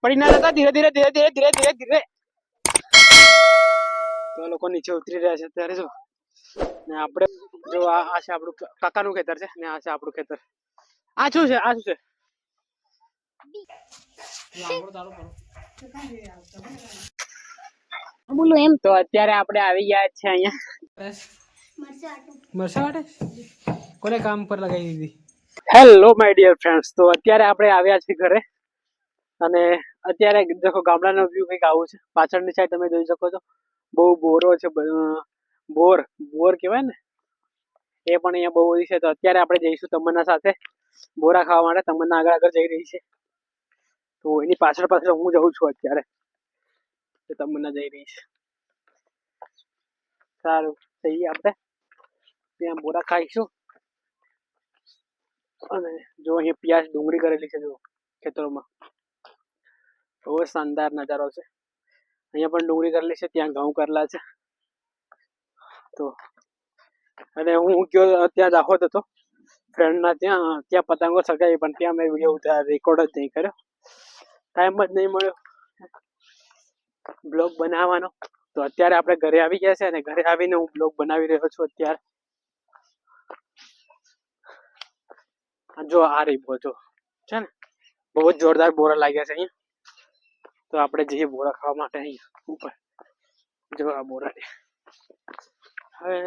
પડી ના જતા, ધીરે ધીરે ધીરે ધીરે ધીરે ધીરે ધીરે. તો લોકો નીચે ઉતરી રહ્યા છે ત્યારે જો. ને આપણે જો આ છે આપણું કાકાનું ખેતર છે ને આ છે આપણું ખેતર. આ શું છે? આ શું છે? બોલો એમ. તો અત્યારે આપણે આવી ગયા છે અહીંયા મરસા વાટે. કોને કામ પર લગાવી દીધી? Hello my dear friends. તો અત્યારે આપણે આવ્યા છીએ ઘરે અને અત્યારે દેખો ગામડાનો વ્યૂ કંઈક આવું છે. પાછળની સાઈડ તમે જોઈ શકો છો બહુ બોરો છે. બોર કહેવાય ને એ પણ અહીંયા બહુ બધી છે. તો અત્યારે આપણે જઈશું તમન્ના સાથે બોરા ખાવા માટે. તમન્ના આગળ આગળ જઈ રહી છે તો એની પાછળ પાછળ હું જઉં છું અત્યારે. તમન્ના જઈ રહી છે. સારું જઈએ આપણે ત્યાં બોરા ખાઈશું. અને જો અહીંયા પ્યાજ ડુંગળી કરેલી છે જો ખેતરોમાં. બહુ શાનદાર નજારો છે. અહીંયા પણ ડુંગળી કરેલી છે, ત્યાં ઘઉં કરેલા છે. તો અને હું ગયો ત્યાં દાહોદ હતો ફ્રેન્ડના ત્યાં પતંગો સગાવી, પણ ત્યાં મેં વિડીયો રેકોર્ડ જ નહીં કર્યો. ટાઈમ જ નહીં મળ્યો બ્લોગ બનાવવાનો. તો અત્યારે આપણે ઘરે આવી ગયા છે અને ઘરે આવીને હું બ્લોગ બનાવી રહ્યો છું અત્યારે. જો આ રહી બોજો છે ને, બહુ જ જોરદાર બોરા લાગ્યા છે અહીંયા. તો આપણે જઈએ બોરા ખાવા માટે અહીંયા ઉપર. જો આ બોરા હવે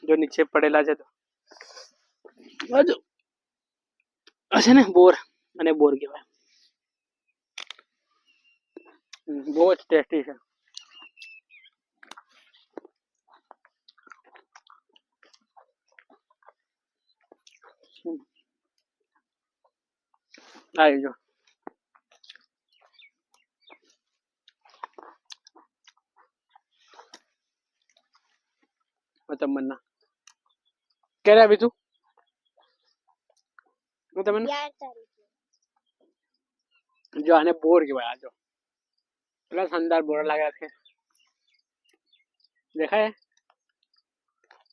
જો નીચે પડેલા છે તો બાજુ છે ને બોર, અને બોર કહેવાય. બહુ જ ટેસ્ટી છે. આવી જો તમન્ના ક્યારે આવી તું? હું તમને જો આને બોર કહેવાય. આ જો એટલા શાનદાર બોર લાગ્યા છે, દેખાય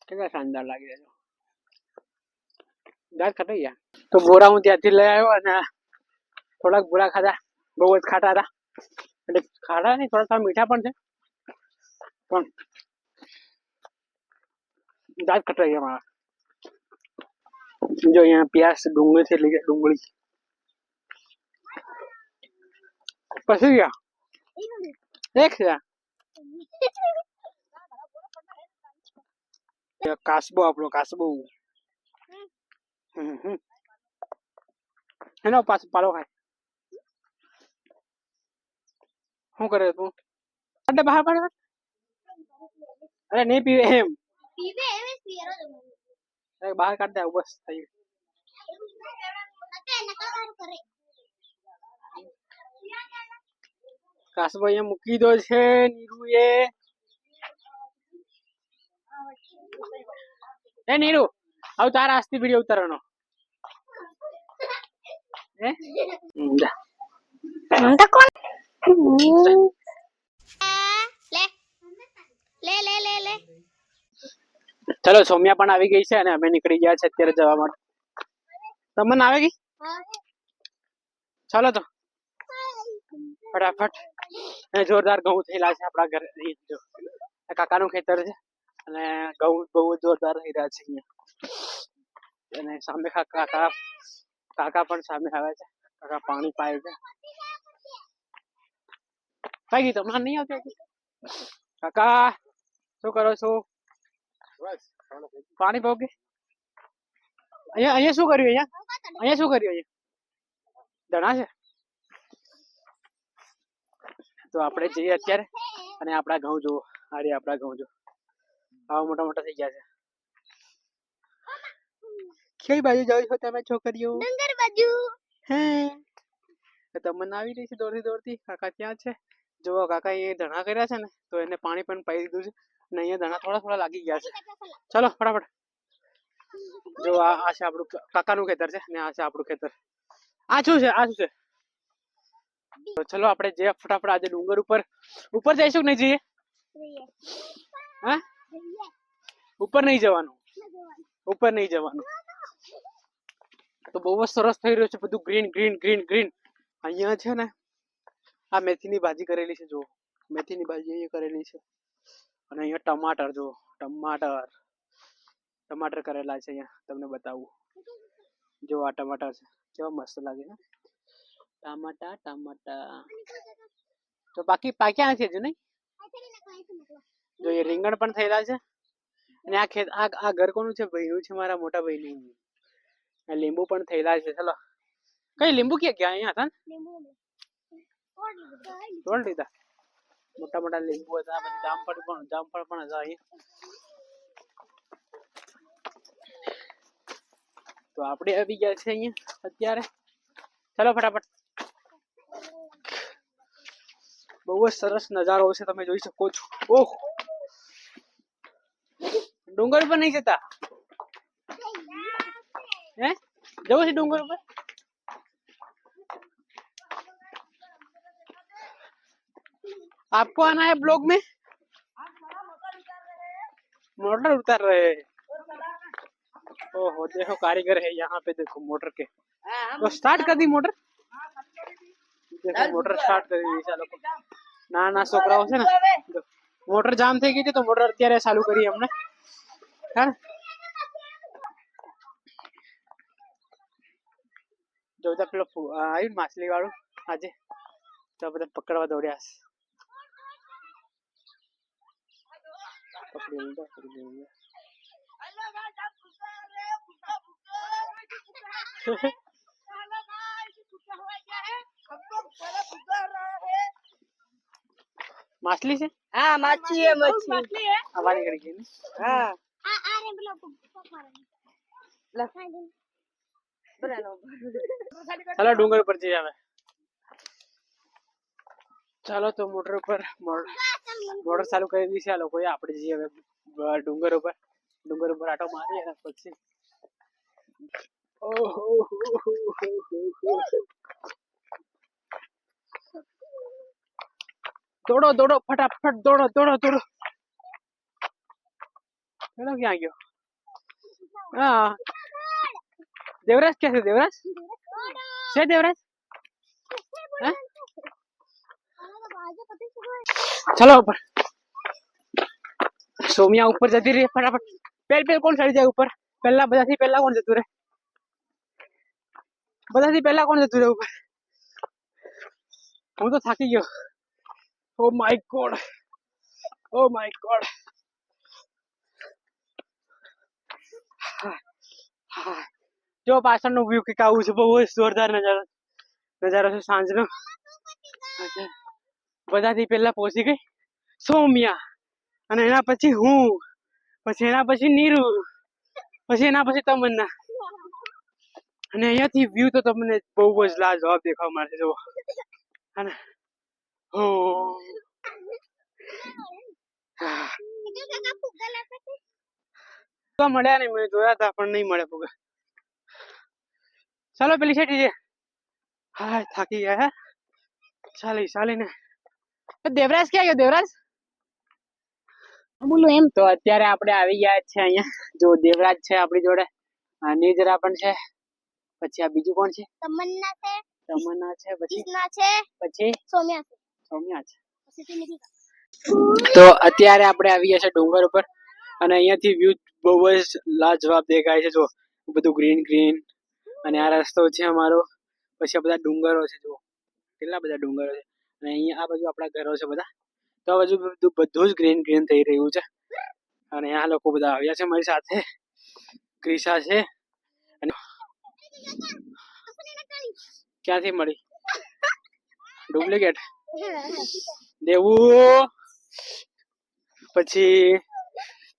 કેટલા શાનદાર લાગી રહ્યા છે. દાંત ખટાઈ ગયા. તો બોરા હું ત્યાંથી લઈ આવ્યો અને થોડાક બોરા ખાધા. બહુ જ ખાટા હતા, એટલે ખાટા નહીં, થોડા મીઠા પણ છે, પણ દાંત ખટાઈ ગયા મારા. જો અહીંયા પ્યાસ ડુંગળી છે, એટલે ડુંગળી પછી ગયા એક છે કાસબો, આપણો કાસબો એનો પાછો પાલો ખાય. શું કરે તું? બહાર પાડે. અરે નહીં પીવે એમ, બહાર કાઢ દે બસ થઈ ગયું. કાસબો અહીંયા મૂકી દો છે નીરુ એ નીરુ હવે તારા આસ્તી વિડીયો ઉતારવાનો હે ચલો સૌમ્યા પણ આવી ગઈ છે અને અમે નીકળી ગયા છે અત્યારે જવા માટે. તમને આવે ગઈ? ચાલો તો ફટાફટ. જોરદાર ઘઉં થયેલા છે આપણા ઘરે. જો કાકાનું ખેતર છે અને ઘઉં બહુ જોરદાર થઈ રહ્યા છે અહીંયા. અને સામે કાકા પણ સામે આવે છે. કાકા પાણી પાય છે. કઈ ગઈ તમને નહીં આવતી? કાકા શું કરો છો? પાણી પાવ કે અહીંયા શું કર્યું? અહીંયા શું કર્યું? અહીંયા દણા છે. તો આપણે જઈએ અત્યારે અને આપણા ઘઉં જુઓ. અરે આપણા ઘઉં જો આવા મોટા મોટા થઈ ગયા છે. કઈ બાજુ જાવ છો તમે છોકરીઓ? ડુંગર બાજુ. હે તમન્ના આવી રહી છે દોડતી દોડતી. કાકા ત્યાં છે. જો કાકા એ ધણા કર્યા છે ને, તો એને પાણી પણ પાઈ દીધું છે અને અહીંયા ધણા થોડા થોડા લાગી ગયા છે. ચલો ફટાફટ. જો આ છે આપણું કાકાનું ખેતર છે ને આ છે આપણું ખેતર. આ શું છે? આ શું છે? તો ચલો આપણે જે ફટાફટ આજે ડુંગર ઉપર જઈશું. નહીં જઈએ? હા ઉપર નહીં જવાનું, ઉપર નહીં જવાનું. તો બહુ જ સરસ થઈ રહ્યું છે બધું. ગ્રીન ગ્રીન ગ્રીન ગ્રીન અહીંયા છે ને આ મેથીની ભાજી કરેલી છે, જો મેથીની ભાજી અહીંયા કરેલી છે. અને અહીંયા ટમાટર, જો ટમાટર કરેલા છે. અહીંયા તમને બતાવું, જો આ ટમાટર છે, કેવા મસ્ત લાગે છે. ટમાટા તો બાકી પાક્યા નથી હજુ નહીં. જો એ રીંગણ પણ થયેલા છે. અને આ ખેત આ ઘર કોનું છે? ભાઈનું છે, મારા મોટા ભાઈનું. આ લીંબુ પણ થયેલા છે. ચલો, કઈ લીંબુ ક્યાં ગયા? અહીંયા હતા તોડ લીધા. મોટા મોટા લીંબુ હતા. પછી જામફળ પણ હતા અહીંયા. તો આપણે આવી ગયા છે અહીંયા અત્યારે. ચલો ફટાફટ. બહુ જ સરસ નજારો છે, તમે જોઈ શકો છો. ઓહ, ડુંગર પર નહીં જતા હે? જવું છે ડુંગર ઉપર? आपको आना है ब्लॉग में? मोटर उतार रहे हैं. ओहो, देखो कारीगर है यहाँ पे. देखो मोटर के तो स्टार्ट कर दी मोटर. देखो मोटर स्टार्ट कर दी. ચાલો નાના છોકરાઓ છે ને, મોટર જામ થઈ ગઈ છે તો મોટર અત્યારે ચાલુ કરી અમને. હા, જોતા પેલો આવ્યું માછલી વાળું આજે, તો બધા પકડવા દોડ્યા છે. माछली से? हाँ मच्छी है, मच्छी है। हवा निकल गई ना? हाँ चलो डूंगर पर जઈએ હવે. ચાલો તો મોટર ઉપર મોટર ચાલુ કરી દીધી છે આ લોકોએ. આપણે જઈએ હવે ડુંગર ઉપર આટો મારીએ અને પછી દોડો દોડો ફટાફટ દોડો દોડો દોડો. પેલો ક્યાં ગયો? હા, દેવરાજ ક્યાં છે? દેવરાજ છે? દેવરાજ ચલો ઉપર. સોમિયા ઉપર જતી રહી ફટાફટ. પેલ કોણ ચડી જાય ઉપર? બધાથી પહેલા કોણ જતું રહે? બધાથી પહેલા કોણ જતું રહે ઉપર? હું તો થાકી ગયો. Oh my God, oh my God. જો પાછળનો વ્યૂ કંઈક આવું છે. બહુ જ જોરદાર નજારો છે સાંજનો. બધાથી પહેલા પહોંચી ગઈ સોમિયા, અને એના પછી હું, પછી એના પછી નીરુ, પછી એના પછી તમન્ના. અને અહીંયાથી વ્યૂ તો તમને બહુ જ લાજવાબ દેખાવા મળશે. જો અને તો મળ્યા નહીં, મેં જોયા હતા પણ નહીં મળે ફુગા. ચાલો પેલી સાઈડ જઈએ. હા થાકી ગયા. ચાલીને દેવરાજ ક્યાં ગયો? દેવરાજ બોલું એમ. તો અત્યારે આપણે આવી ગયા છે અહીંયા. જો દેવરાજ છે આપણી જોડે, નિજરા પણ છે, પછી આ બીજું કોણ છે? તમન્ના છે, પછી સોમ્યા છે. તો અત્યારે આપણે આવી ગયા છે ડુંગર ઉપર, અને અહીંયાથી વ્યૂ બહુ જ લાજવાબ દેખાય છે. જો બધું ગ્રીન, અને આ રસ્તો છે અમારો. પછી આ બધા ડુંગરો છે, જો કેટલા બધા ડુંગરો છે. અને અહીંયા આ બાજુ આપણા ઘરો છે બધા. તો આ બાજુ બધું જ ગ્રીન થઈ રહ્યું છે. અને આ લોકો બધા આવ્યા છે મારી સાથે. ક્રિશા છે. અને ક્યાંથી મળી? ડુપ્લિકેટ દેવું. પછી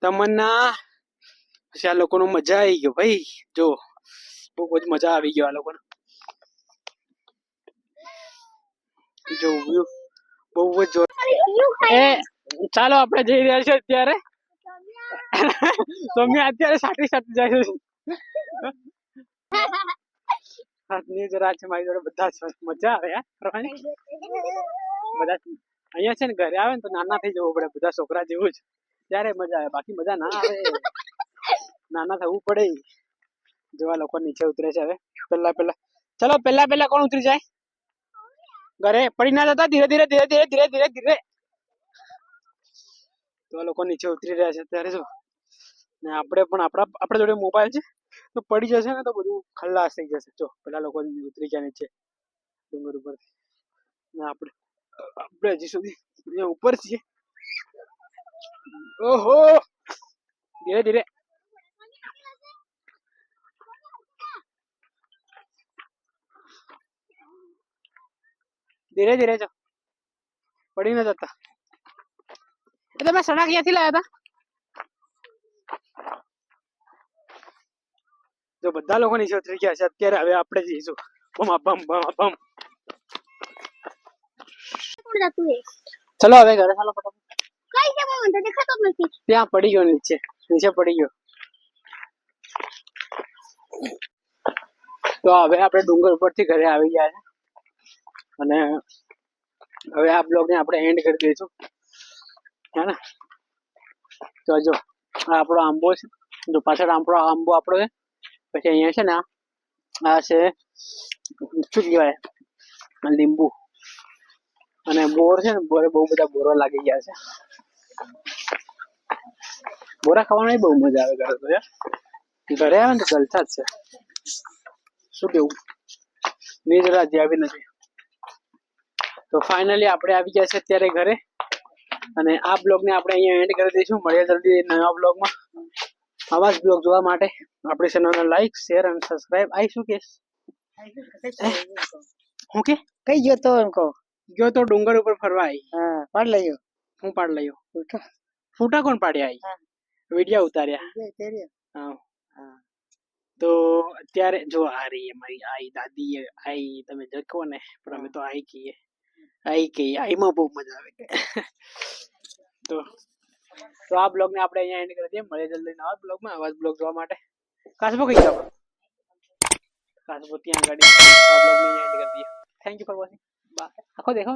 તમન્ના. પછી આ લોકોનો મજા આવી ગયો ભાઈ. જો બહુ જ મજા આવી ગયો આ લોકોને. જો વ્યૂ બહુ જ જોર. ચાલો આપણે જઈ રહ્યા છે અત્યારે. સોમ્યા અત્યારે સાટી જાય છે. હાથની જરા છે મારી જોડે. બધા મજા આવે યાર ફરવાની. બધા અહીંયા છે ને ઘરે આવે ને તો નાના થઈ જવું પડે, બધા છોકરા જેવું જ, ત્યારે મજા આવે. બાકી મજા ના આવે, નાના થવું પડે. જેવા લોકો નીચે ઉતરે છે હવે. પહેલા ચલો પહેલા કોણ ઉતરી જાય? ઘરે પડી ના જતા, ધીરે ધીરે ધીરે ધીરે ધીરે ધીરે ધીરે. તો આ લોકો નીચે ઉતરી રહ્યા છે ત્યારે જો, ને આપણે પણ આપણા જોડે મોબાઈલ છે તો પડી જશે ને તો બધું ખલ્લાસ થઈ જશે. જો પેલા લોકો ઉતરી ગયા નીચે ડુંગર ઉપર, ને આપણે હજી સુધી અહીંયા ઉપર છીએ. ઓહો, ધીરે ધીરે. ધીરે ધીરે જો, પડી ન જતા. એ તમે સણા ક્યાંથી લાયા હતા? જો બધા લોકો નીચે ઉતરી ગયા છે અત્યારે. હવે આપણે જઈશું બમ બમ બમ બમ. ચલો હવે ઘરે ચાલો ફટાફટ. કઈ જગ્યાએ મને દેખાતો જ નથી. ત્યાં પડી ગયો, નીચે નીચે પડી ગયો. તો હવે આપણે ડુંગર ઉપરથી ઘરે આવી ગયા છે અને હવે આ બ્લોગ ને આપણે એન્ડ કરી દઈશું, હે ને? તો જો આ આપણો આંબો છે, જો પાછળ આંબો આપણો છે. પછી અહીંયા છે ને આ છે શું કહેવાય, લીંબુ અને બોર છે ને. બોરે બહુ બધા બોરા લાગી ગયા છે. બોરા ખાવાની બહુ મજા આવે ઘરે તો યાર. ઘરે આવે ને તો જલસા જ છે. શું કેવું? નીંદ રાજી આવી નથી. તો ફાઇનલી આપણે આવી ગયા છે અત્યારે ઘરે અને આ બ્લોગને આપણે અહીંયા એન્ડ કરી દઈશું. મળીએ જલ્દી નવા બ્લોગમાં. આવા જ બ્લોગ જોવા માટે આપણી ચેનલને લાઈક, શેર અને સબસ્ક્રાઇબ. આઈ શું કે હું કે કઈ ગયો તો એમ કહો. ગયો તો ડુંગર ઉપર ફરવા આવી. હા, પાડ લઈયો. હું પાડ લયો. ફૂટા કોણ પાડ્યા? આવી વિડીયો ઉતાર્યા. હા, તો અત્યારે જો આ રહી અમારી આઈ દાદી. આઈ તમે જકો ને, પણ અમે તો આઈ કહીએ. આઈમાં બહુ મજા આવે. તો આ બ્લોગ ને આપણે અહીંયા એન્ડ કરી દઈએ. મળીએ જલ્દી નવા બ્લોગમાં. આવા જ બ્લોગ જોવા માટે કાસબો કઈ ગયો આપણો? કાસબો ત્યાં આગળ. આ બ્લોગ ને અહીંયા એન્ડ કરી દઈએ. Thank you for watching. Bye. આખો દેખો.